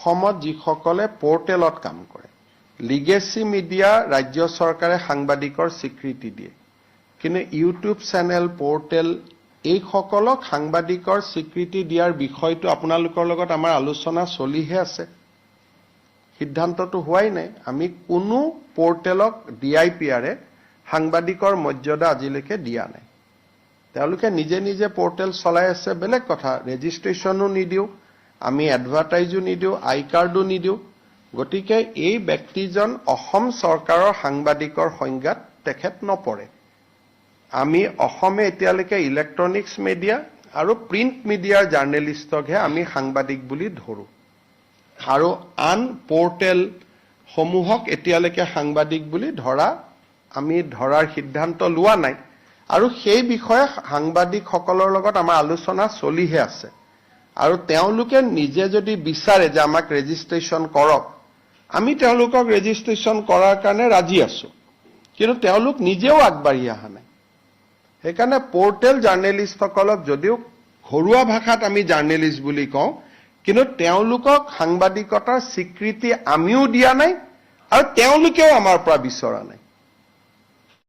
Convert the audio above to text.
অসমত যিসকলে পোৰ্টেলত কাম কৰে লিগেসি মিডিয়া ৰাজ্য চৰকাৰে সাংবাদিকৰ স্বীকৃতি দিয়ে কিন্তু ইউটিউব চেনেল পোৰ্টেল এই সকলক সাংবাদিকৰ স্বীকৃতি দিয়াৰ বিষয়টো আপোনালোকৰ লগত আমাৰ আলোচনা চলিহে আছে সিদ্ধান্তটো হোৱাই নাই আমি কোনো পোৰ্টেলক ডিআইপিআৰে সাংবাদিকৰ মৰ্যাদা আজিলৈকে দিয়া নাই তেওঁলোকে নিজে নিজে পোৰ্টেল চলাই আছে বেলেগ কথা ৰেজিষ্ট্ৰেচনো নিদিও আমি এডভাৰটাইজো নিদিও আই কাৰ্ডো নিদিও গতিকে এই ব্যক্তিজন অসম চৰকাৰৰ সাংবাদিকৰ সংজ্ঞাত তেখেত নপৰে আমি অসমে এতিয়ালৈকে ইলেক্ট্ৰনিক্স মিডিয়া আৰু প্ৰিণ্ট মিডিয়াৰ জাৰ্নেলিষ্টকহে আমি সাংবাদিক বুলি ধৰো আৰু আন পোৰ্টেল সমূহক এতিয়ালৈকে সাংবাদিক বুলি আমি ধৰাৰ সিদ্ধান্ত লোৱা নাই আৰু সেই বিষয়ে সাংবাদিকসকলৰ লগত আমাৰ আলোচনা চলিহে আছে আৰু তেওঁলোকে নিজে যদি বিচাৰে যে আমাক ৰেজিষ্ট্ৰেচন কৰক আমি তেওঁলোকক ৰেজিষ্ট্ৰেচন কৰাৰ কাৰণে ৰাজি আছো কিন্তু তেওঁলোক নিজেও আগবাঢ়ি অহা নাই সেইকাৰণে পোৰ্টেল জাৰ্নেলিষ্টসকলক যদিও ঘৰুৱা ভাষাত আমি জাৰ্নেলিষ্ট বুলি কওঁ কিন্তু তেওঁলোকক সাংবাদিকতাৰ স্বীকৃতি আমিও দিয়া নাই আৰু তেওঁলোকেও আমাৰ পৰা বিচৰা নাই